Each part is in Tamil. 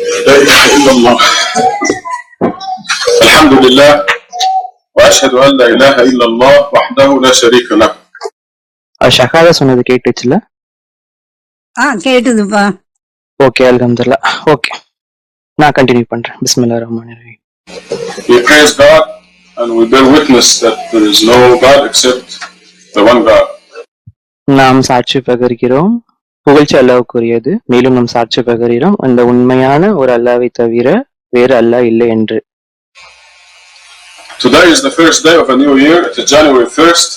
لا إله إلا الله. الحمد لله وأشهد أن لا إله إلا الله وحده لا شريك له. ஷஹாதா சொன்னது கேட்டுச்சுல? கேட்டுதுப்பா. ஓகே, அல்ஹம்துலில்லாஹ். ஓகே, நான் கண்டினியூ பண்றேன். பிஸ்மில்லாஹிர் ரஹ்மானிர் Rahim. We praise God and we bear witness that there is no God except the one God. நாம் சாட்சி பகர்கிறோம், புகழ்ச்சி அல்லாஹ்வுக்குரியது. மேலும் நாம் சாட்சி பகர்கிறோம் அந்த உண்மையான ஒரு அல்லாஹ்வை தவிர வேறு அல்லாஹ் இல்லை என்று. Today is the first day of a new year. It is January 1st.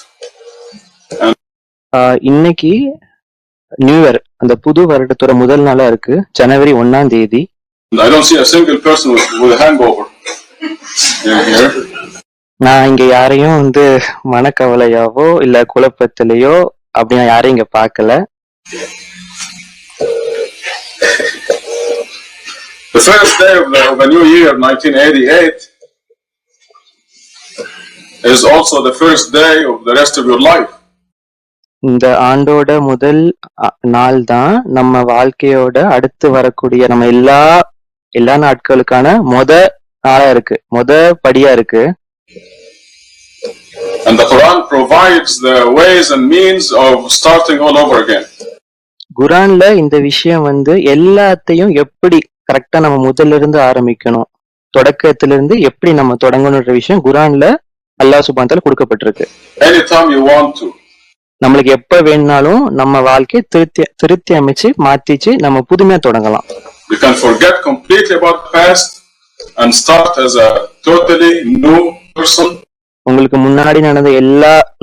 இன்னைக்கு நியூ இயர், அந்த புது வருடத்தோட முதல் நாளா இருக்கு, ஜனவரி 1ஆம் தேதி. I don't see a single person with a hangover here. நான் இங்க யாரையும் மனக்கவலையாவோ இல்ல குழப்பத்திலேயோ அப்படி நான் யாரையும் இங்க பார்க்கல. The first day of the new year, 1988, is also the first day of the rest of your life. இந்த ஆண்டோட முதல் நாள் தான் நம்ம வாழ்க்கையோட அடுத்து வரக்கூடிய நம்ம எல்லா நாட்களுக்கான நாளா இருக்கு, படியா இருக்கு. And the Quran provides the ways and means of starting all over again. குர்ஆன்ல இந்த விஷயம் எல்லாத்தையும் எப்படி கரெக்டா நம்ம முதல்ல இருந்து ஆரம்பிக்கணும், தொடக்கத்திலிருந்து எப்படி நம்ம தொடங்கணும்ன்ற விஷயம் குர்ஆன்ல அல்லாஹ் சுப்ஹானஹு வ தஆலா கொடுக்கப்பட்டிருக்கு. Anytime you want to. நம்மளுக்கு எப்ப வேணாலும் நம்ம வாழ்க்கையை திருத்தி அமைச்சு மாத்திச்சு நம்ம புதுமையா தொடங்கலாம். You can forget completely about the past and start as a totally new person. உங்களுக்கு முன்னாடி நடந்த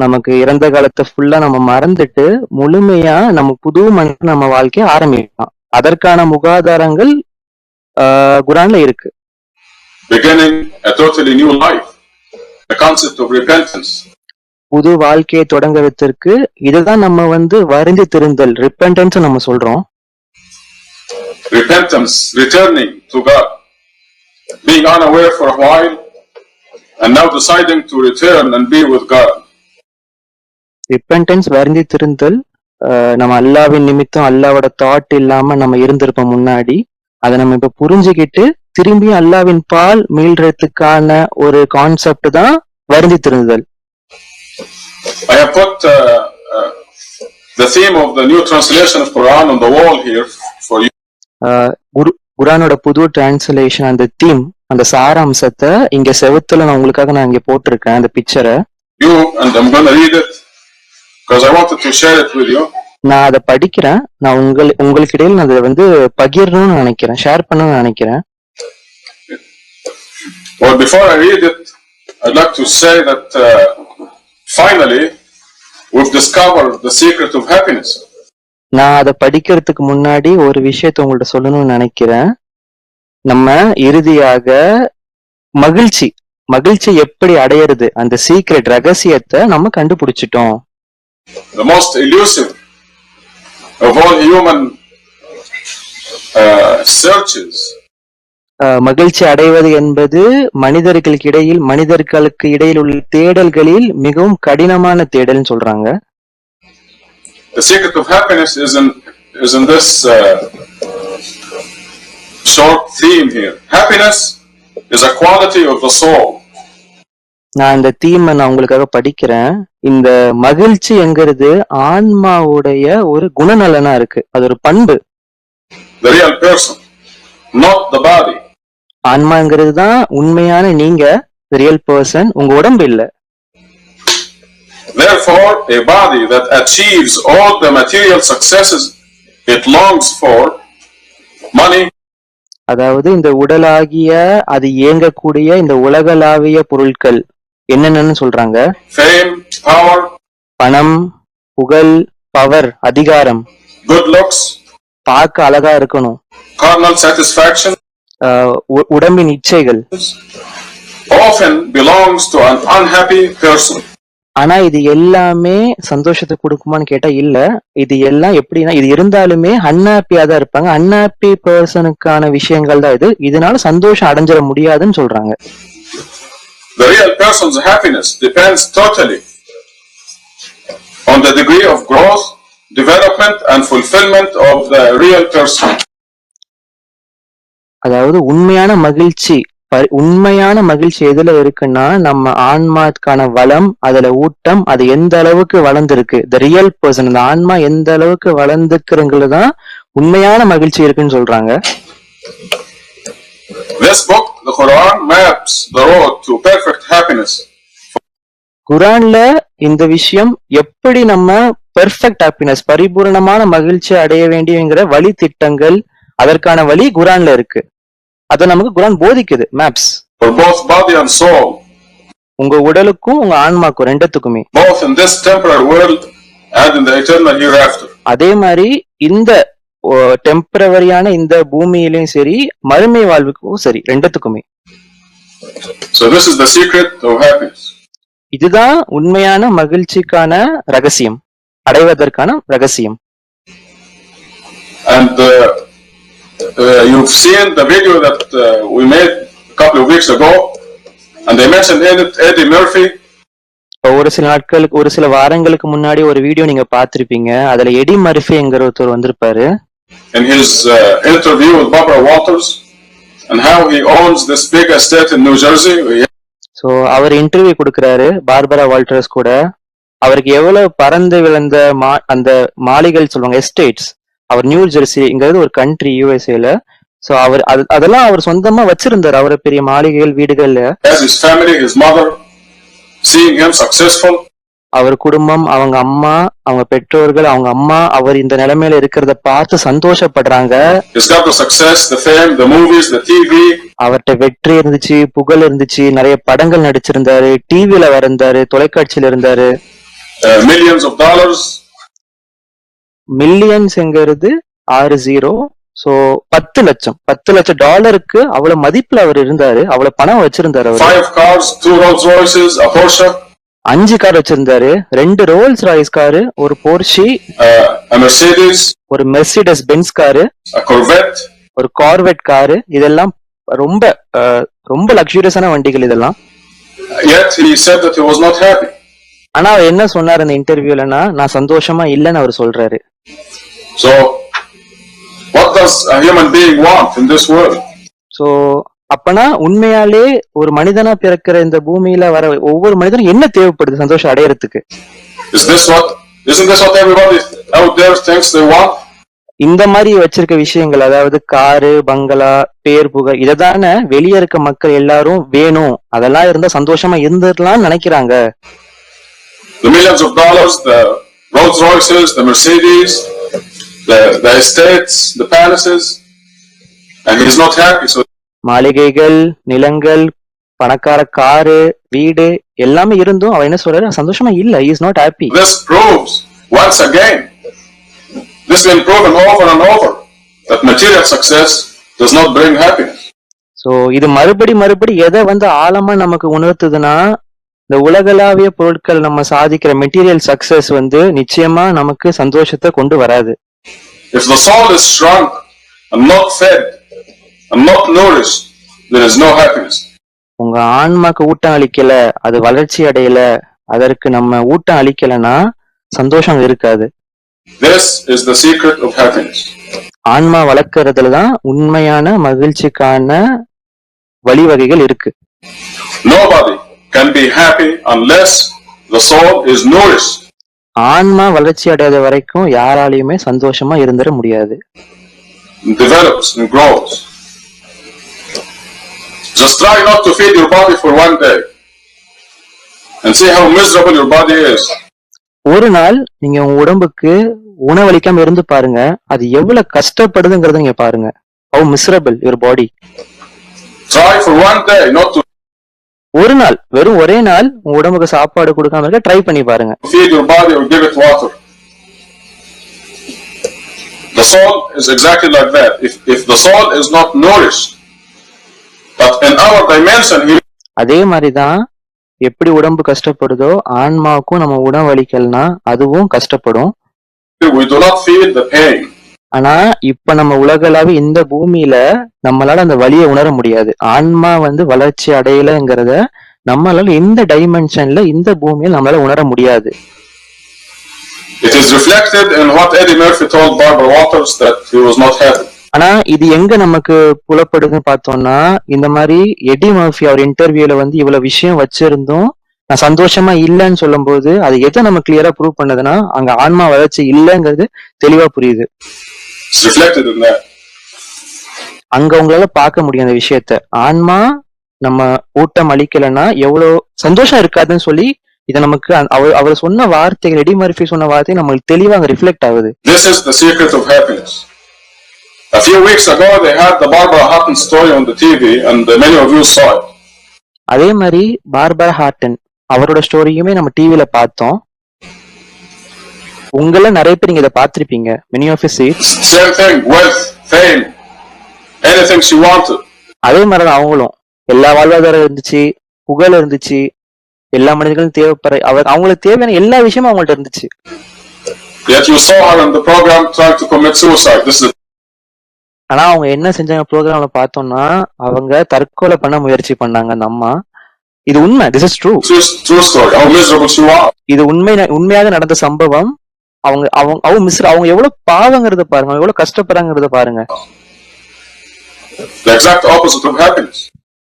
நமக்கு இறந்த காலத்தை ஃபுல்லா நம்ம மறந்துட்டு முழுமையா நம்ம புது மனிதன் நம்ம வாழ்க்கையை ஆரம்பிக்கலாம். அதற்கான முகாதாரங்கள் குர்ஆன்ல இருக்கு. Beginning a totally new life. The concept of repentance. புது வாழ்க்கையை தொடங்குவதற்கு இதுதான் நம்ம வருந்தி திருந்தல், ரிப்பெண்டன்ஸ் நம்ம சொல்றோம். Repentance, returning to God, being unaware for a while and now deciding to return and be with God. Repentance, வருந்தி திருந்தல், நம்ம அல்லாஹ்வின் நிமித்தம் அல்லாஹ்வோட தாட் இல்லாம நம்ம இருந்திருப்போம் முன்னாடி, அதை நம்ம இப்ப புரிஞ்சுக்கிட்டு திரும்பி அல்லாஹ்வின் பால் மீள்றதுக்கான ஒரு கான்செப்ட் தான் வருந்தி திருந்தல். I have put the theme of the new translation of Quran on the wall here for you. குர்ஆனோட புது டிரான்ஸ்லேஷன், அந்த தீம், அந்த சாராம்சத்தை இங்க செவுத்துல நான் இங்க போட்டிருக்கேன், அந்த பிக்சரை. You and I'm going to read it because I wanted to share it with you. நான் அதை படிக்கிறேன். நான் உங்களுக்கு இடையில நான் அதை பகிரணும்னு நினைக்கிறேன், ஷேர் பண்ணணும்னு நினைக்கிறேன். Well, before I read it, I'd like to say that finally we've discovered the secret of happiness. நான் அதை படிக்கிறதுக்கு முன்னாடி ஒரு விஷயத்தை உங்கள்ட்ட சொல்லணும்னு நினைக்கிறேன். நம்ம இறுதியாக மகிழ்ச்சி எப்படி அடையிறது, அந்த சீக்ரெட் ரகசியத்தை நம்ம கண்டுபிடிச்சிட்டோம். The most elusive of all human searches. மகிழ்ச்சி அடைவது என்பது மனிதர்களுக்கு இடையில் உள்ள தேடல்களில் மிகவும் கடினமான தேடல்னு சொல்றாங்க. The secret of happiness is in this short theme here. Happiness is a quality of the soul. நான் இந்த தீமை நான் உங்களுக்காக படிக்கிறேன். இந்த மகிழ்ச்சி என்கிறது ஆன்மாவுடைய ஒரு குணநலனா இருக்கு, அது ஒரு பண்பு. The real person, not the body. ஆன்மாங்கிறது தான் உண்மையான நீங்க, ரியல் பர்சன், உங்க உடம்பு இல்ல. Therefore, a body that achieves all the material successes it longs for, money. அதாவது இந்த உடலாகிய அது இயங்கக்கூடிய இந்த உலகளாவிய பொருட்கள் என்னென்னு சொல்றாங்க? Fame, power, பணம், புகழ், பவர், அதிகாரம், good looks, பார்க்க அழகா இருக்கணும், carnal satisfaction, உடம்பின் இச்சைகள் often belongs to an unhappy person. ஆனா இது எல்லாமே சந்தோஷத்தை கொடுக்குமான்னு கேட்டா இல்ல. இது எல்லாம் எப்படின்னா, இது இருந்தாலுமே அன்ஹாப்பியா தான் இருப்பாங்க. அன்ஹாப்பி பர்சனுக்கான விஷயங்கள் தான் இது. இதனால சந்தோஷம் அடைஞ்சிட முடியாதுன்னு சொல்றாங்க. The real person's happiness depends totally on the degree of growth, development and fulfillment of the real person. அதாவது உண்மையான மகிழ்ச்சி எதுல இருக்குன்னா நம்ம ஆன்மாக்கான வளம், அதுல ஊட்டம், அது எந்த அளவுக்கு வளர்ந்துருக்கு, த ரியல் பர்சன், அந்த ஆன்மா எந்த அளவுக்கு வளர்ந்துக்குறதுதான் உண்மையான மகிழ்ச்சி இருக்குன்னு சொல்றாங்க. This book, the Quran, maps the road to perfect happiness. குரான்ல இந்த விஷயம் எப்படி நம்ம பெர்ஃபெக்ட் ஹாப்பினஸ், பரிபூரணமான மகிழ்ச்சி அடைய வேண்டியங்கிற வழி திட்டங்கள், அதற்கான வழி குரான்ல இருக்கு. அத நமக்கு குரான் போதிக்குது, maps. For both body and soul. உங்க உடலுக்கும் உங்க ஆன்மாக்கும் ரெண்டுத்துக்குமே. Both in this temporary world and in the eternal hereafter. அதே மாதிரி இந்த டெம்பரவரியான இந்த பூமியிலும் சரி, மறுமை வாழ்வுக்கும் சரி, ரெண்டுத்துக்குமே. So this is the secret of happiness. இதுதான் உண்மையான மகிழ்ச்சிக்கான ரகசியம், அடைவதற்கான ரகசியம். And you've seen the video that we made a couple of weeks ago, and they mentioned in it Eddie Murphy. ஒரு சில வாரங்களுக்கு முன்னாடி ஒரு வீடியோ நீங்க பார்த்திருப்பீங்க. அதுல எடி மர்ஃபிங்கிற ஒருத்தர் வந்திருப்பாரு. In his interview with Barbara Walters, and how he owns this big estate in New Jersey. So அவர் இன்டர்வியூ கொடுக்கிறாரு பார்பரா வால்டர்ஸ் கூட. அவருக்கு எவ்வளவு பறந்து விழுந்த அந்த மாளிகைகள் சொல்லுவாங்க, எஸ்டேட்ஸ். அவர் நியூ ஜெர்சிங்கிறது ஒரு கண்ட்ரி யூஎஸ்ஏல. சோ அவர் அதெல்லாம் அவர் சொந்தமா வச்சிருந்தாரு, அவரு பெரிய மாளிகைகள், வீடுகள்ல. His family, his mother, seeing him successful. அவர் குடும்பம், அவங்க அம்மா, அவங்க பெற்றோர்கள், அவங்க அம்மா அவர் இந்த நிலைமையில இருக்கிறத பார்த்து சந்தோஷப்படுறாங்க. அவர்கிட்ட வெற்றி இருந்துச்சு, புகழ் இருந்துச்சு, நிறைய படங்கள் நடிச்சிருந்தாரு, டிவில வந்தாரு, தொலைக்காட்சியில இருந்தாரு. மில்லியன்ஸ்ங்கிறது 60, சோ 10 லட்சம் $10 அவ்வளவு மதிப்புல அவர் இருந்தாரு, அவ்வளவு பணம் வச்சிருந்தாரு. 5 cars, 2 Rolls Royces, a Porsche. 5 car வச்சிருந்தாரு, 2 ரோல்ஸ் ராய்ஸ் காரு, ஒரு போர்ஷி, ஒரு மெர்சிடஸ் பென்ஸ் காரு, ஒரு கார்வெட் காரு. இதெல்லாம் ரொம்ப ரொம்ப லக்ஸூரியஸான வண்டிகள் இதெல்லாம். ஆனா அவர் என்ன சொன்னார் அந்த இன்டர்வியூலனா, நான் சந்தோஷமா இல்லைன்னு அவர் சொல்றாரு. So what does a human being want in this world? So அப்பனா உண்மையாலே ஒரு மனிதனா பிறக்கிற இந்த பூமியில வர ஒவ்வொரு மனிதனும் என்ன தேவைப்படுது சந்தோஷம் அடையறதுக்கு? Isn't this what everybody out there thinks they want? இந்த மாதிரி வச்சிருக்க விஷயங்கள், அதாவது காரு, பங்களா, பேர், புகழ், இததான வெளியே இருக்க மக்கள் எல்லாரும் வேணும், அதெல்லாம் இருந்தா சந்தோஷமா இருந்துடலாம்னு நினைக்கிறாங்க. The millions of dollars, the Rolls Royces, the Mercedes, the estates, the palaces, and he's not happy. So மாளிகைகள், நிலங்கள், பணக்கார காரு, வீடு எல்லாமே இருந்தும் அவன் என்ன சொல்றாரு, சந்தோஷமா இல்ல. he is not happy. This proves once again, this been proven over and over, that material success does not bring happiness. So இது மறுபடி எதை ஆழமா நமக்கு உணர்த்துதுன்னா, இந்த உலகளாவிய பொருட்கள் நம்ம சாதிக்கிற மெட்டீரியல் சக்சஸ் நிச்சயமா நமக்கு சந்தோஷத்தை கொண்டு வராது. If the soul is shrunk and not fed and not nourished, there is no happiness. உங்க ஆன்மாக்கு ஊட்டம் அளிக்கல, அது வளர்ச்சி அடையல, அதற்கு நம்ம ஊட்டம் அளிக்கலனா சந்தோஷம் இருக்காது. This is the secret of happiness. ஆன்மா வளர்க்கறதுலதான் உண்மையான மகிழ்ச்சிக்கான வழிவகைகள் இருக்கு. Nobody can be happy unless the soul is nourished. ஆன்மா வளர்ச்சி அடையாத வரைக்கும் யாராலையுமே சந்தோஷமா இருந்துட முடியாது. Develops and grows. Just try not to feed your body for one day and see how miserable your body is. ஒரு நாள் நீங்க உங்க உடம்புக்கு உணவளிக்காம இருந்து பாருங்க, அது எவ்வளவு கஷ்டப்படுதுங்கறத நீங்க பாருங்க. How miserable your body. Try for one day not to. ஒரு நாள், வெறும் ஒரே நாள் உங்க உடம்புக்கு சாப்பாடு கொடுக்காம இருக்க ட்ரை பண்ணி பாருங்க. Feed your body or give it water. The soul is exactly like that. If the soul is not nourished, but in our dimension, அதே மாதிரிதான் எப்படி உடம்பு கஷ்டப்படுதோ ஆன்மாவுக்கும் நம்ம உணவளிக்கலனா அதுவும் கஷ்டப்படும். we do not feel the pain. ஆனா இப்ப நம்ம உலகளாவி இந்த பூமியில நம்மளால அந்த வலியை உணர முடியாது. ஆன்மா வளர்ச்சி அடையலங்கிறத நம்மளால இந்த டைமென்ஷன்ல இந்த பூமியில நம்மளால உணர முடியாது. It is reflected in what Eddie Murphy told Barbara Walters, that he was not happy. ஆனா இது எங்க நமக்கு புலப்படுதுன்னு பார்த்தோம்னா, இந்த மாதிரி எடி மர்ஃபி அவர் இன்டர்வியூல வந்து இவ்வளவு விஷயம் வச்சிருந்தும் நான் சந்தோஷமா இல்லைன்னு சொல்லும்போது அது எதை நம்ம கிளியரா ப்ரூவ் பண்ணதுன்னா அங்க ஆன்மா வளர்ச்சி இல்லைங்கிறது தெளிவா புரியுது. It's reflected in that. அங்க உங்களால பார்க்க முடியும் அந்த விஷயத்த. ஆன்மா நம்ம ஊட்டம் அளிக்கலைன்னா எவ்வளவு சந்தோஷம் இருக்காதுன்னு சொல்லி இதை நமக்கு அவர் சொன்ன வார்த்தைகள், எடி மர்ஃபி சொன்ன வார்த்தை நம்மளுக்கு தெளிவா அங்க ரிஃப்ளெக்ட் ஆகுது. This is the secret of happiness. A few weeks ago they had the Barbara Hutton story on the TV and many of you saw it. அதே மாதிரி பார்பரா ஹார்டன் அவரோட ஸ்டோரியுமே நம்ம டிவில பார்த்தோம். உங்கள நிறைய பேர் நீங்க இதை பார்த்திருப்பீங்க. many of you see it. Same thing, wealth, fame, anything she wanted. அதே மாதிரிதான் அவங்களும் எல்லா வாழ்வாதாரம் இருந்துச்சு, புகழ் இருந்துச்சு, எல்லா மனிதர்களும் தேவைப்படுற அவங்களுக்கு தேவையான எல்லா விஷயமும் அவங்கள்ட்ட இருந்துச்சு. Yet you saw her in the program trying to commit suicide. This is. ஆனா அவங்க என்ன செஞ்சாங்க ப்ரோக்ராம்ல பார்த்தோம்னா அவங்க தற்கொலை பண்ண முயற்சி பண்ணாங்க அந்த அம்மா. இது உண்மை. This is true. True story. How miserable she was. இது உண்மையாக நடந்த சம்பவம். அவங்க எவ்வளவு பாவங்கிறத பாருங்க, எவ்வளவு கஷ்டப்படுறாங்கிறத பாருங்க. The exact opposite of happiness.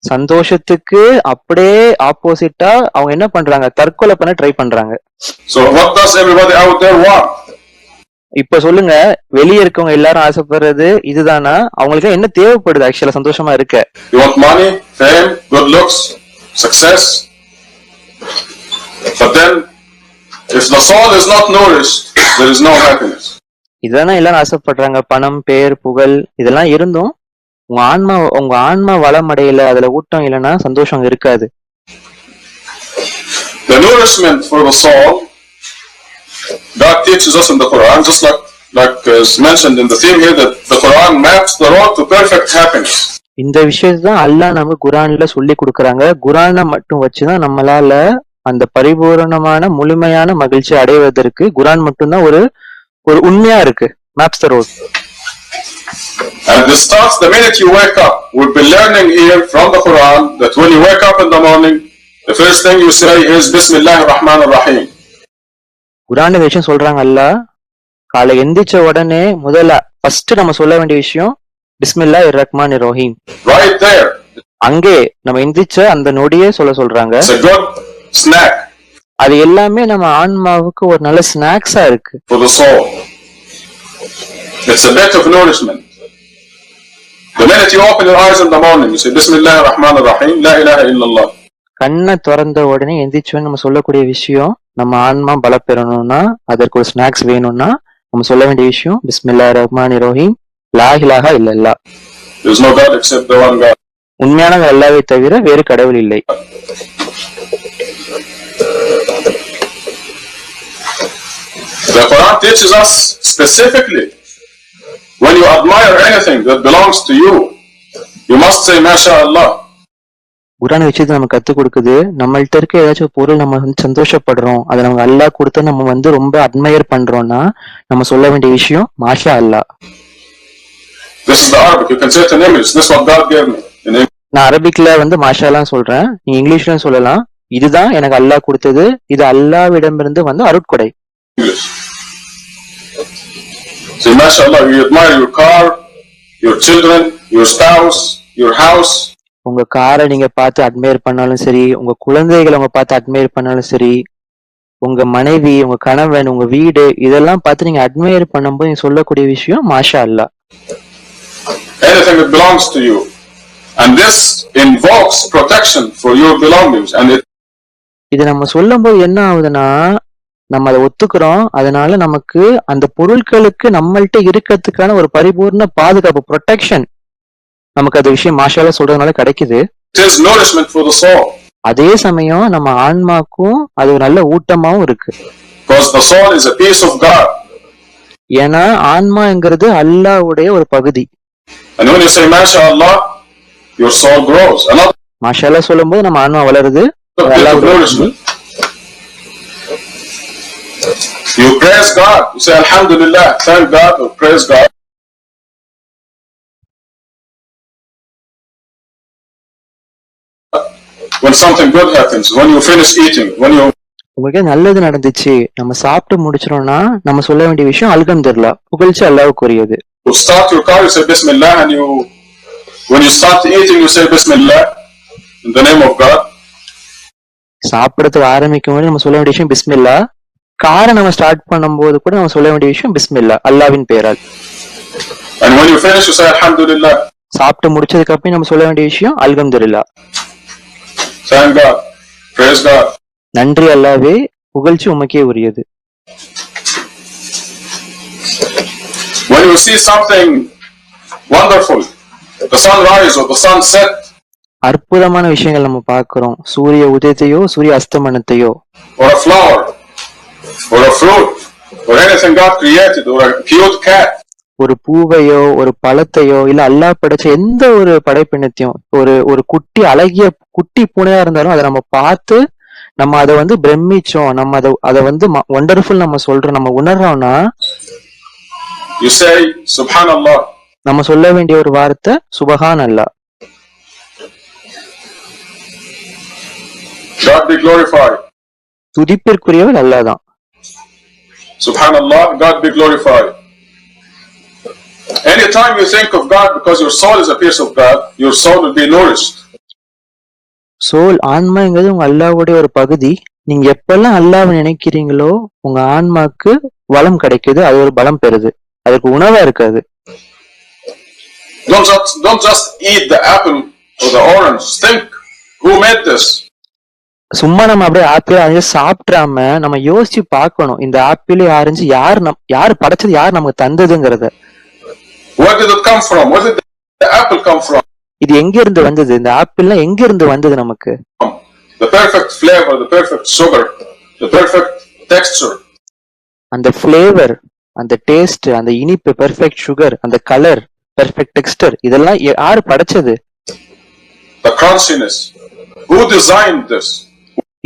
சந்தோஷத்துக்கு அப்படியே ஆப்போசிட்டா அவங்க என்ன பண்றாங்க, தற்கொலை பண்ண ட்ரை பண்றாங்க. So what does everybody out there want? இப்ப சொல்லுங்க, வெளியே இருக்கவங்க எல்லாரும் ஆசைப்படுறது இதுதானா? அவங்களுக்கு என்ன தேவைப்படுது ஆக்சுவலா சந்தோஷமா இருக்க? You want money, fame, good looks, success. But then if the soul is not nourished, there is no happiness. இதுதானே எல்லாரும் ஆசைப்படுறாங்க. பணம், பேர், புகழ் இதெல்லாம் இருந்தும் உங்க ஆன்மா வளமடையில, அதுல ஊட்டம் இல்லைன்னா சந்தோஷம் இருக்காது. The nourishment for the soul, God teaches us in the Quran, just like is mentioned in the theme here, that the Quran maps the road to perfect happiness. இந்த விஷயத்தான் அல்லாஹ் நம்ம குர்ஆன்ல சொல்லி கொடுக்கறாங்க. குர்ஆனை மட்டும் வச்சுதான் நம்மளால அந்த பரிபூரணமான முழுமையான மகிழ்ச்சி அடைவதற்கு குர்ஆன் மட்டும்தான் ஒரு உண்மையா இருக்கு. Maps the road. And this starts the minute you wake up. We've been learning here from the Quran that when you wake up in the morning, the first thing you say is Bismillahir Rahmanir Rahim. குர்ஆன்ல விஷயம் சொல்றாங்க அல்லாஹ் காலை எந்திரிச்ச உடனே முதல்ல ஃபர்ஸ்ட் நம்ம சொல்ல வேண்டிய விஷயம் பிஸ்மில்லாஹிர் ரஹ்மானிர் ரஹீம். Right there. அங்கே நம்ம எந்திரிச்ச அந்த நொடியே சொல்றாங்க. It's a good snack. அது எல்லாமே நம்ம ஆன்மாவுக்கு ஒரு நல்ல ஸ்நாக்ஸா இருக்கு. For the soul. It's a bit of nourishment. The minute you open your eyes in the morning, you say Bismillahir Rahmanir Rahim, La ilaha illallah. கண்ணை திறந்த உடனே எந்திரிச்சோன்னு நம்ம சொல்லக்கூடிய விஷயம், நம்ம ஆன்மா பல பெறணும்னா அதற்கு ஒரு ஸ்நாக்ஸ் வேணும்னா நம்ம சொல்ல வேண்டிய விஷயம் பிஸ்மில்லாஹிர் ரஹ்மானிர் ரஹீம், லா இலாஹா இல்லல்லாஹ். There is no God except the one God. உண்மையான அல்லாஹ்வை தவிர வேறு கடவுள் இல்லை. The Quran teaches us specifically when you admire anything that belongs to you, you must say MashaAllah. குர்ஆன் விஷயத்தை நம்ம கத்து கொடுக்குது. நம்மள்ட்ட இருக்க ஏதாச்சும் பொருள் நம்ம வந்து சந்தோஷப்படுறோம், அதை நம்ம அல்லாஹ் கொடுத்து நம்ம வந்து ரொம்ப அட்மையர் பண்றோம்னா நம்ம சொல்ல வேண்டிய விஷயம் மாஷா அல்லாஹ். This is the Arabic. You can say it in English. This is what God gave me. நான் அரபிக்ல வந்து மாஷாலாம் சொல்றேன், நீ இங்கிலீஷ்லயும் சொல்லலாம். இதுதான் எனக்கு அல்லாஹ் கொடுத்தது, இது அல்லாஹ்விடமிருந்து வந்து அருட்கொடை. English. Say MashaAllah. You admire your car, your children, your spouse, your house. உங்க காரை நீங்க பார்த்து அட்மையர் பண்ணாலும் சரி, உங்க குழந்தைகளை உங்க பார்த்து அட்மையர் பண்ணாலும் சரி, உங்க மனைவி, உங்க கணவன், உங்க வீடு இதெல்லாம் பார்த்து நீங்க அட்மையர் பண்ணும்போது நீங்க சொல்லக்கூடிய விஷயம் மாஷா அல்லாஹ். Anything that belongs to you, and this invokes protection for your belongings, and இது நம்ம சொல்லும் போது என்ன ஆகுதுன்னா நம்ம அதை ஒத்துக்கிறோம். அதனால நமக்கு அந்த பொருட்களுக்கு நம்மள்ட்ட இருக்கிறதுக்கான ஒரு பரிபூர்ண பாதுகாப்பு, ப்ரொடெக்ஷன் நமக்கு அது விஷயம் மாஷாலா சொல்றதுனால கிடைக்குது. it is nourishment for the soul. அதே சமயம் நம்ம ஆன்மாக்கும் அது ஒரு நல்ல ஊட்டமாவும் இருக்கு. Because the soul is a piece of God. ஏன்னா ஆன்மாங்கிறது அல்லாஹ்வுடைய ஒரு பகுதி. And when you say MashaAllah, your soul grows. மாஷாலா சொல்லும் போது நம்ம ஆன்மா வளருது. Nourishment. You praise God. You say Alhamdulillah, thank God, or praise God. When something good happens, when you finish eating, when you உங்களுக்கு நல்லது நடந்துச்சு, நம்ம சாப்பிட்டு முடிச்சிரோம்னா நம்ம சொல்ல வேண்டிய விஷயம் அல்ஹம்துலில்லாஹ், புகழ்ச்சி அல்லாஹ்வுக்குரியது. You start your car, you say Bismillah, and when you start eating, you say Bismillah in the name of God. சாப்பிடறதுக்கு ஆரம்பிக்கும் போது நம்ம சொல்ல வேண்டிய விஷயம் பிஸ்மில்லா. காரை நம்ம ஸ்டார்ட் பண்ணும்போது கூட நம்ம சொல்ல வேண்டிய விஷயம் பிஸ்மில்லா, அல்லாவின் பெயரால். And when you finish, you say Alhamdulillah. சாப்பிட்டு முடிச்சதுக்கு அப்புறம் நம்ம சொல்ல வேண்டிய விஷயம் அல்ஹம்துலில்லாஹ். Thank God. Praise God. நன்றி அல்லாவே, புகழ்ச்சி உமக்கே உரியது. When you see something wonderful, the sunrise or the sunset, அற்புதமான விஷயங்கள் நம்ம பார்க்கிறோம், சூரிய உதயத்தையோ சூரிய அஸ்தமனத்தையோ, or a flower, or a fruit, or anything God created, or a cute cat, ஒரு பூவையோ ஒரு பழத்தையோ இல்ல அல்லாஹ் படைச்ச எந்த ஒரு படைப்பினத்தையும், ஒரு குட்டி அழகிய குட்டி பூனையா இருந்தாலும் அதை நம்ம பார்த்து நம்ம அதை வந்து பிரமிச்சோம், நம்ம அதை வந்து வண்டர்ஃபுல் நம்ம சொல்றோம், நம்ம உணர்றோம்னா you say Subhanallah. நம்ம சொல்ல வேண்டிய ஒரு வார்த்தை சுபஹான் அல்லாஹ். God be glorified. துதிப்பிற்குரியவன் அல்லாஹ் தான். Subhanallah, God be glorified. Anytime you think of God, because your soul is a piece of God, your soul will be nourished. Soul ஆன்மாங்கிறது உங்க அல்லாஹ்வுடைய ஒரு பகுதி. நீங்க எப்பெல்லாம் அல்லாஹ்வை நினைக்கிறீங்களோ உங்க ஆன்மாக்கு வளம் கிடைக்குது, அது ஒரு பலம் பெறுது, அதுக்கு உணவா இருக்காது. Don't just eat the apple or the orange. Think, who made this? சும்மா நம்ம அப்படியே ஆப்பிள் ஆரஞ்சு சாப்பிடாம நம்ம யோசிச்சு பார்க்கணும், இந்த ஆப்பிள் ஆரஞ்சு யார் படைச்சது, யார் நமக்கு தந்ததுங்கிறத. Where did it come from? Where did the apple come from? இது எங்க இருந்து வந்தது, இந்த ஆப்பிள்லாம் எங்க இருந்து வந்தது நமக்கு? The perfect flavor, the perfect sugar, the perfect texture. அந்த ஃபிளேவர், அந்த டேஸ்ட், அந்த இனிப்பு, பெர்ஃபெக்ட் சுகர், அந்த கலர், பெர்ஃபெக்ட் டெக்ஸ்டர், இதெல்லாம் யாரு படைச்சது? The crunchiness. Who designed this?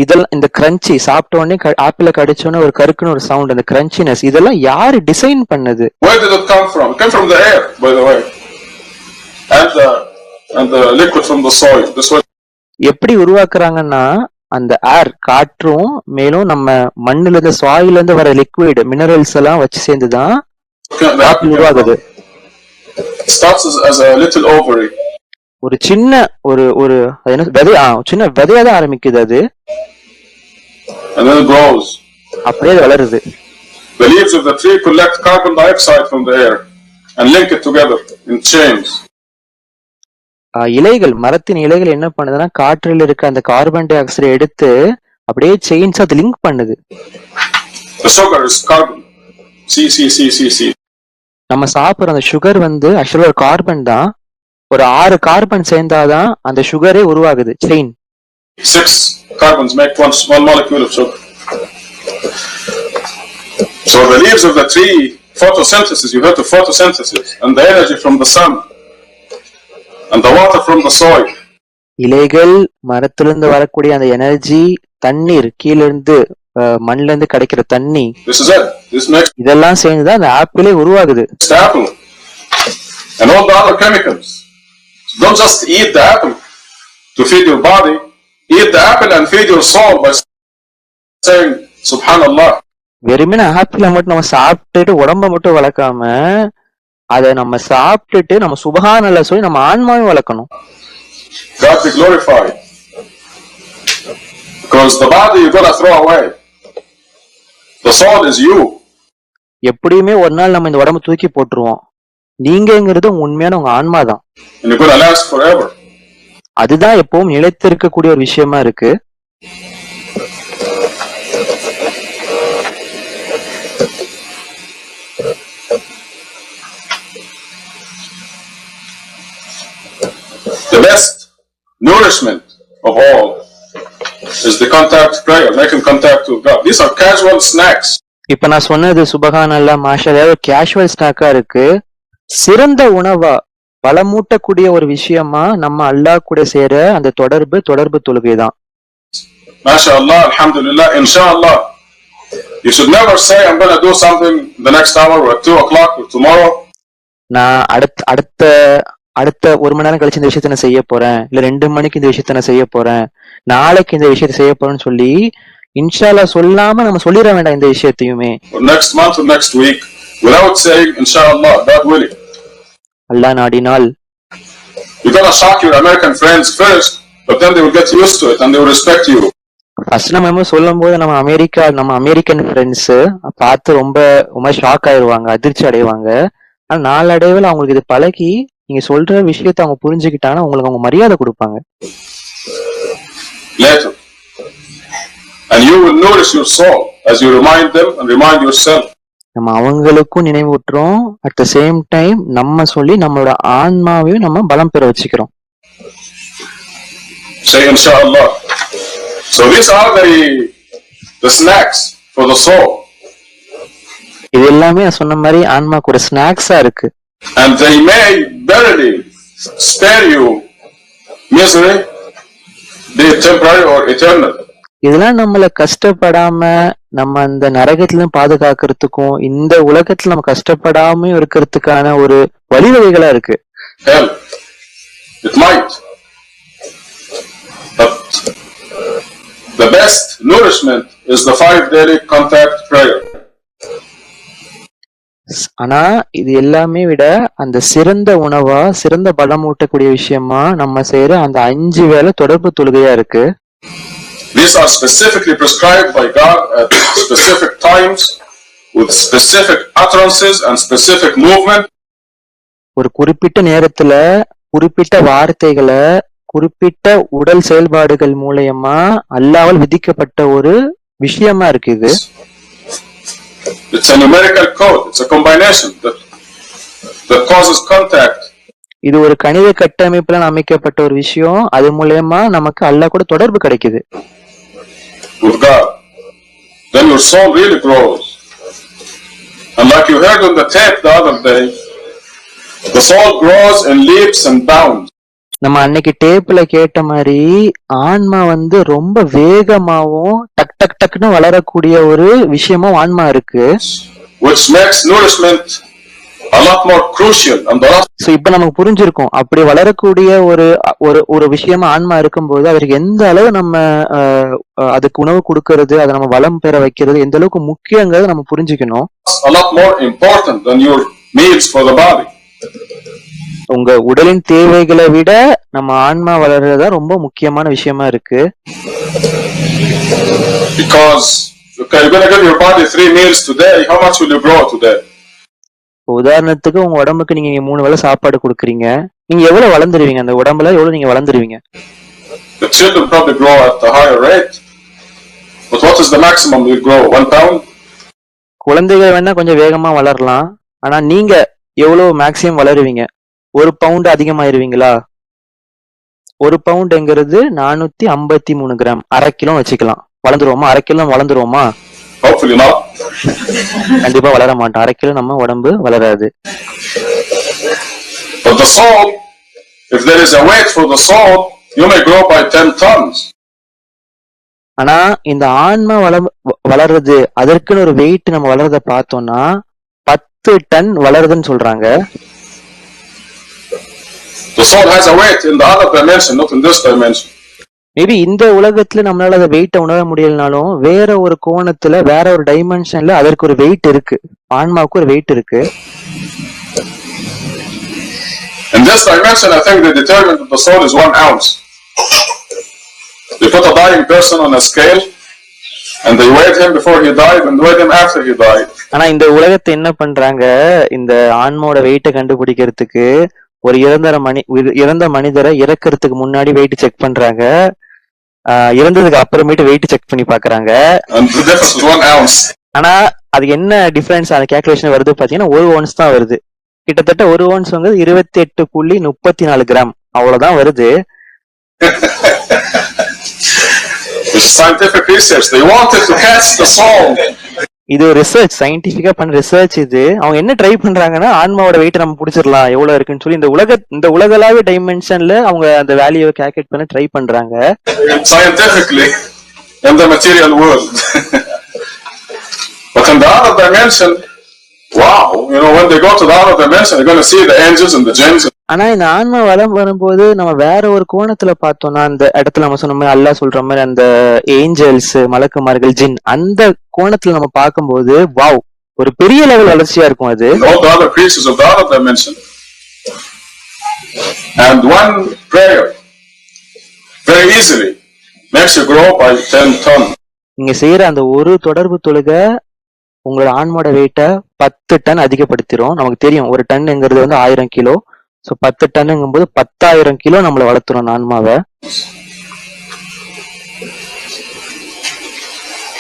இதெல்லாம் இந்த கிரன்ச்சி, சாப்பிட்ட உடனே ஆப்பிள கடிச்சோன்னு ஒரு கருக்குன்னு ஒரு சவுண்ட், அந்த கிரன்ச்சினஸ், இதெல்லாம் யாரு டிசைன் பண்ணது? Where did it come from? It came from the air, by the way, and the liquid from the soil. This was. எப்படி உருவாக்குறாங்கன்னா அந்த ஏர், காற்றும் மேலும் நம்ம மண்ணுல இருந்து சாயில இருந்து வர லிக்விட் மினரல்ஸ் எல்லாம் வச்சு சேர்ந்துதான் ஆப்பிள் உருவாகுது. Starts as a little ovary. ஒரு சின்ன ஒரு என்ன விதை, சின்ன விதையா தான் ஆரம்பிக்குது அது. And then it grows. அப்படியே வளருது. The leaves of the tree collect carbon dioxide from the air and link it together in chains. இலைகள், மரத்தின் இலைகள் என்ன பண்ணுதுன்னா காற்றில் இருக்க அந்த கார்பன் டை ஆக்சைடை எடுத்து அப்படியே செயின்ஸ் அது லிங்க் பண்ணுது. The sugar is carbon. C. நம்ம சாப்பிடுற அந்த சுகர் வந்து ஆக்சுவலா ஒரு கார்பன் தான். ஒரு 6 கார்பன் சேர்ந்தாதான் அந்த சுகரே உருவாகுது, chain. 6 carbons make one molecule of sugar. So the leaves of the tree, photosynthesis, you have the photosynthesis and the energy from the sun and the water from the soil. இலைகள், மரத்திலிருந்து வரக்கூடிய அந்த எனர்ஜி, தண்ணீர், கீழ இருந்து மண்ல இருந்து கிடைக்கிற தண்ணி, இதெல்லாம் சேர்ந்துதான் அந்த ஆப்பிளே உருவாகுது. Apple and all the other chemicals. Don't just eat the apple to feed your body. Eat the apple and feed your soul by saying Subhanallah. வெறுமனே ஆப்பிள மட்டும் நம்ம சாப்பிட்டுட்டு உடம்ப மட்டும் வளர்க்காம அதை நம்ம சாப்பிட்டுட்டு நம்ம சுபஹானல்லாஹ் சொல்லி நம்ம ஆன்மாவையும் வளர்க்கணும். God be glorified. Because the body you're gonna throw away. The soul is you. எப்படியுமே ஒரு நாள் நம்ம இந்த உடம்பு தூக்கி போட்டுருவோம். நீங்கிறது உண்மையான உங்க ஆன்மா தான். And you're gonna last forever. அதுதான் எப்பவும் நிலைத்திருக்கக்கூடிய ஒரு விஷயமா இருக்கு. The best nourishment of all is the contact prayer, making contact with God. These are casual snacks. இப்ப நான் சொன்னது சுபஹானல்லாஹ் மாஷாஅல்லாஹ் கேஷுவல் ஸ்நாக்கா இருக்கு. சிறந்த உணவா பலமூட்டக்கூடிய ஒரு விஷயமா நம்ம அல்லாஹ் கூட சேர அந்த தொடர்பு தொழுகை தான். MashaAllah, Alhamdulillah, Inshallah. You should never say I'm going to do something the next hour or at 2 o'clock or tomorrow. நான் அடுத்த 1 மணி நேரம் கழிச்சு இந்த விஷயத்த நான் செய்ய போறேன், இல்ல 2 மணிக்கு இந்த விஷயத்த நான் செய்ய போறேன், நாளைக்கு இந்த விஷயத்த செய்ய போறேன்னு சொல்லி இன்ஷாஅல்லாஹ் சொல்லாம நம்ம சொல்லிட வேண்டாம் இந்த விஷயத்தையுமே. Next month or next week without saying Inshallah, God willing. அல்லாஹ் நாடினால். You're gonna shock your American friends first, but then they will get used to it and they will respect you. First நம்ம சொல்லும் போது நம்ம அமெரிக்கன் ஃப்ரெண்ட்ஸ் பார்த்து ரொம்ப ரொம்ப ஷாக் ஆயிடுவாங்க, அதிர்ச்சி அடைவாங்க. ஆனா நாளடைவில் அவங்களுக்கு இது பழகி நீங்க சொல்ற விஷயத்த அவங்க புரிஞ்சுக்கிட்டாங்கன்னா உங்களுக்கு அவங்க மரியாதை கொடுப்பாங்க. Later, and you will nourish your soul as you remind them and remind yourself. நம்ம அவங்களுக்கும் நினைவூட்டுறோம், அட் த சேம் டைம் நம்ம சொல்லி நம்மளோட ஆன்மாவையும் நம்ம பலம் பெற வச்சுக்கிறோம். Say inshallah. So these are the snacks for the soul. இது எல்லாமே சொன்ன மாதிரி ஆன்மாக்கு ஒரு ஸ்நாக்ஸா இருக்கு. And they may barely spare you misery, be it temporary or eternal. இதெல்லாம் நம்மள கஷ்டப்படாம நம்ம அந்த நரகத்திலும் பாதுகாக்கிறதுக்கும் இந்த உலகத்துல நம்ம கஷ்டப்படாம இருக்கிறதுக்கான ஒரு வழிவகைகளா இருக்கு. Hell, it might, but the best nourishment is the 5 daily contact prayer. ஆனா இது எல்லாமே விட அந்த சிறந்த உணவா, சிறந்த பலம் ஊட்டக்கூடிய விஷயமா நம்ம செய்யற அந்த 5 வேளை தொடர்பு தொழுகையா இருக்கு. These are specifically prescribed by God at specific times with specific utterances and specific movement. ஒரு குறிப்பிட்ட நேரத்துல குறிப்பிட்ட வார்த்தைகளை குறிப்பிட்ட உடல் செயல்பாடுகள் மூலமா அல்லாஹ்வால் விதிக்கப்பட்ட ஒரு விஷயமா இருக்கு இது. It's a numerical code. It's a combination that causes contact. இது ஒரு கணித கட்டமைப்புல அமைக்கப்பட்ட ஒரு விஷயம். அது மூலமா நமக்கு அல்லாஹ் கூட தொடர்பு கிடைக்குது. With God, then your soul really grows. And like you heard on the tape the other day, the soul grows in leaps and bounds. நம்ம அன்னைக்கு டேப்ல கேட்ட மாதிரி ஆன்மா ரொம்ப வேகமாவும் டக் டக் டக்னு வளரக்கூடிய ஒரு விஷயமும் ஆன்மா இருக்கு. Which makes nourishment a lot more crucial and a lot. So இப்ப நமக்கு புரிஞ்சிருக்கும், அப்படி வளரக்கூடிய ஒரு விஷயமா ஆன்மா இருக்கும்போது அவருக்கு எந்த அளவு நம்ம அதுக்கு உணவு கொடுக்கறது, அதை நம்ம வளம் பெற வைக்கிறது எந்த அளவுக்கு முக்கியங்கிறத நம்ம புரிஞ்சுக்கணும். A lot more important than your needs for the body. உங்க உடலின் தேவைகளை விட நம்ம ஆன்மா வளர்றதா ரொம்ப முக்கியமான விஷயமா இருக்கு. Because okay, you're going to give your body 3 meals today, how much will you grow today? உதாரணத்துக்கு உங்க உடம்புக்கு நீங்க 3 வேளை சாப்பாடு கொடுக்குறீங்க, நீங்க எவ்வளவு வளர்ந்துருவீங்க? அந்த உடம்புல எவ்வளவு நீங்க வளர்ந்துருவீங்க? The children probably grow at a higher rate, but what is the maximum you grow? 1 pound? குழந்தைகள் வேணா கொஞ்சம் வேகமா வளரலாம், ஆனா நீங்க எவ்வளவு மேக்சிமம் வளருவீங்க? 1 பவுண்ட் அதிகமாயிருவீங்களா? 1 பவுண்ட்ங்கிறது 453 கிராம், 1/2 கிலோ வச்சுக்கலாம். வளர்ந்துருவோமா? 1/2 கிலோ வளர்ந்துருவோமா? Hopefully not. கண்டிப்பா வளர மாட்டோம். 1/2 கிலோ நம்ம உடம்பு வளராது. But the soul, if there is a weight for the soul, you may grow by 10 tons. ஆனா இந்த ஆன்மா வளர்றது அதற்குன்னு ஒரு வெயிட் நம்ம வளர்றத பார்த்தோம்னா 10 டன் வளருதுன்னு சொல்றாங்க. The soul has a weight in the other dimension, not in this dimension. Maybe இந்த உலகத்துல நம்மளால அந்த வெயிட்ட உணர முடியலனாலும் வேற ஒரு கோணத்துல வேற ஒரு டைமென்ஷன்ல அதற்கு ஒரு வெயிட் இருக்கு. ஆன்மாவுக்கு ஒரு வெயிட் இருக்கு. In this dimension, I think they determined that the soul is 1 ounce. They put a dying person on a scale and they weighed him before he died and weighed him after he died. ஆனா இந்த உலகத்தை என்ன பண்றாங்க, இந்த ஆன்மாவோட வெயிட்ட கண்டுபிடிக்கிறதுக்கு ஒரு இறந்த மனிதரை இறக்கிறதுக்கு முன்னாடி வெயிட் செக் பண்றாங்க, இறந்ததுக்கு அப்புறமேட்டு வெயிட் செக் பண்ணி பாக்குறாங்க. ஆனா அது என்ன டிஃபரன்ஸ் அந்த கேல்குலேஷன் வருது பாத்தீங்கன்னா 1 ounce தான் வருது. கிட்டத்தட்ட 1 ounce 28.44 கிராம் அவ்வளவுதான் வருது. Scientific research. They wanted to catch the soul. இது ரிசர்ச், சயின்டிபிக்கா பண்ண ரிசர்ச். இது அவங்க என்ன ட்ரை பண்றாங்கன்னா ஆன்மாவோட வெயிட் நம்ம புடிச்சிடலாம் எவ்வளவு இருக்குன்னு சொல்லி இந்த உலகளாவிய டைமென்ஷன்ல அவங்க அந்த வேல்யூவை கால்குலேட் பண்ண ட்ரை பண்றாங்க. Scientifically in the material world. But in the other dimension, wow, when they go to the other dimension, they're going to see the angels and the jinns. ஆனா இந்த ஆன்மா வளம் வரும்போது நம்ம வேற ஒரு கோணத்துல பார்த்தோம்னா அந்த இடத்துல நம்ம சொன்ன மாதிரி அல்லாஹ் சொல்ற மாதிரி அந்த ஏஞ்சல்ஸ், மலக்குமார்கள், ஜின், அந்த கோணத்துல நம்ம பார்க்கும்போது வாவ், ஒரு பெரிய லெவல் வளர்ச்சியா இருக்கும். அது And one prayer very easily makes you grow by 10 tons. நீங்க செய்யற அந்த ஒரு தொடர்பு தொழுகை உங்களோட ஆன்மோட வெயிட்டை 10 டன் அதிகப்படுத்திடும். நமக்கு தெரியும் ஒரு டன்ங்கிறது வந்து 1000 கிலோ. ஸோ 10 டன்னுங்கும் போது 10,000 கிலோ நம்மளை வளர்த்துறோம் அந்த ஆன்மாவை.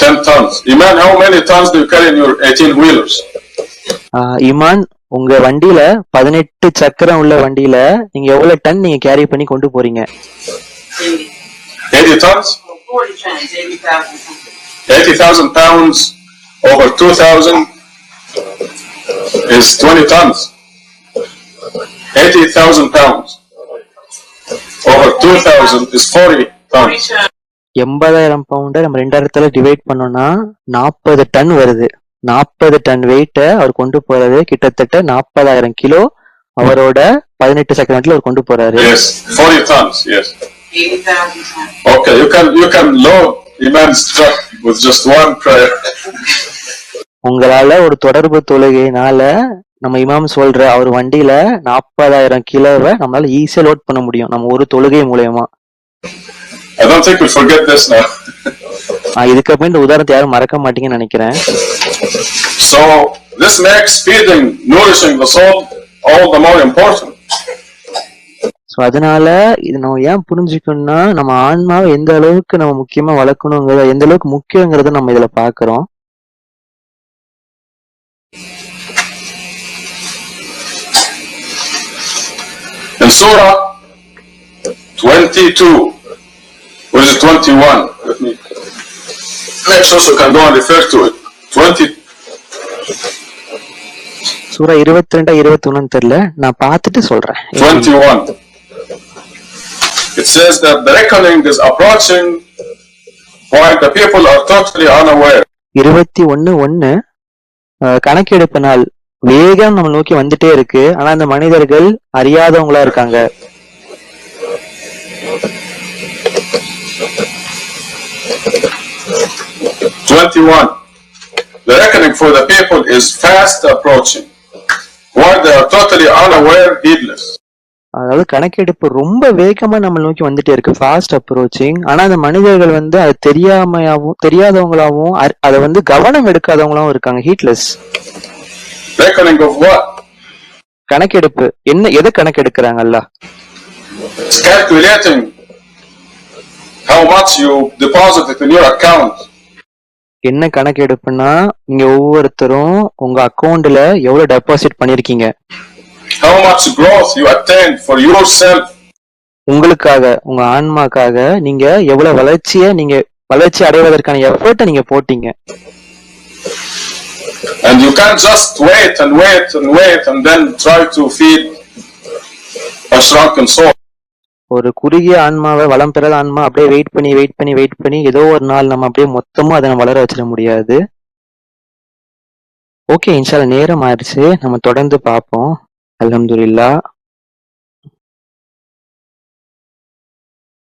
10 tons. Iman, how many tons do you carry in your 18 wheelers? Imman, உங்க வண்டியில 18 சக்கரம் உள்ள வண்டியில நீங்க எவ்வளவு டன் நீங்க கேரி பண்ணி கொண்டு போறீங்க? 80 tons? 40 tons, 80,000. 80,000 pounds over 2,000 is 20 tons. 80,000 pounds over 2,000 is 40 tons. 80,000 பவுண்டை நம்ம 2000 டிவைட் பண்ணோம்னா 40 டன் வருது. 40 டன் வெயிட்டை அவர் கொண்டு போறது கிட்டத்தட்ட 40,000 கிலோ அவரோட 18 செகண்ட்ல அவர் கொண்டு போறாரு. Yes, 40 tons. Yes. 80,000 tons. Okay, you can load Iman's truck with just one prayer. உங்களால ஒரு தொடர்பு தொழுகையினால நம்ம இமாம் சொல்ற அவர் வண்டியில 40,000 கிலோவை நம்மளால ஈஸியா லோட் பண்ண முடியும் நம்ம ஒரு தொழுகை மூலயமா. I don't think we forget this now. இதுக்கப்புறம் இந்த உதாரணத்தை யாரும் மறக்க மாட்டீங்கன்னு நினைக்கிறேன். So this makes feeding, nourishing the soul all the more important. So அதனால இது நம்ம ஏன் புரிஞ்சுக்கணும்னா நம்ம ஆன்மாவை எந்த அளவுக்கு நம்ம முக்கியமா வளர்க்கணுங்கிறத எந்த அளவுக்கு முக்கியங்கிறத நம்ம இதுல பாக்குறோம். In Surah 22, or is it 21? Let me make sure so I can go and refer to it. 20. சூரா 22 21 தெரியல, நான் பார்த்துட்டு சொல்றேன். 21. It says that the reckoning is approaching while the people are totally unaware. 21:1 கணக்கெடுப்பு நாள் வேகம் நம்ம நோக்கி வந்துட்டே இருக்கு, ஆனா அந்த மனிதர்கள் அறியாதவங்களா இருக்காங்க. The reckoning for the people is fast approaching while they are totally unaware, heedless. அதாவது கணக்கெடுப்பு ரொம்ப வேகமா நம்ம நோக்கி வந்துட்டே இருக்கு, ஃபாஸ்ட் அப்ரோச்சிங். ஆனா அந்த மனிதர்கள் வந்து அது தெரியாதவங்களாவும் அதை வந்து கவனம் எடுக்காதவங்களாவும் இருக்காங்க, ஹீட்லெஸ். Reckoning of what? கணக்கெடுப்பு எதை கணக்கெடுக்கிறாங்கல்ல? Calculating how much you deposited in your account. என்ன கணக்கெடுப்புன்னா நீங்க ஒவ்வொருத்தரும் உங்க அக்கௌண்ட்ல எவ்வளவு டெபாசிட் பண்ணிருக்கீங்க, how much growth you attained for yourself. உங்களுக்காக உங்க ஆன்மாக்காக நீங்க எவ்வளவு வளர்ச்சி அடைவதற்கான எஃபர்ட்டை நீங்க போட்டீங்க. And you can't just wait and then try to feed a shrunken soul. ஒரு குறுகிய ஆன்மாவை வளம் பெறாத ஆன்மா அப்படியே வெயிட் பண்ணி ஏதோ ஒரு நாள் நம்ம அப்படியே மொத்தமா அதை வளர வச்சிட முடியாது. ஓகே, இன்ஷால்லா நேரம் ஆயிடுச்சு, நம்ம தொடர்ந்து பார்ப்போம். அல்ஹம்துலில்லாஹ்.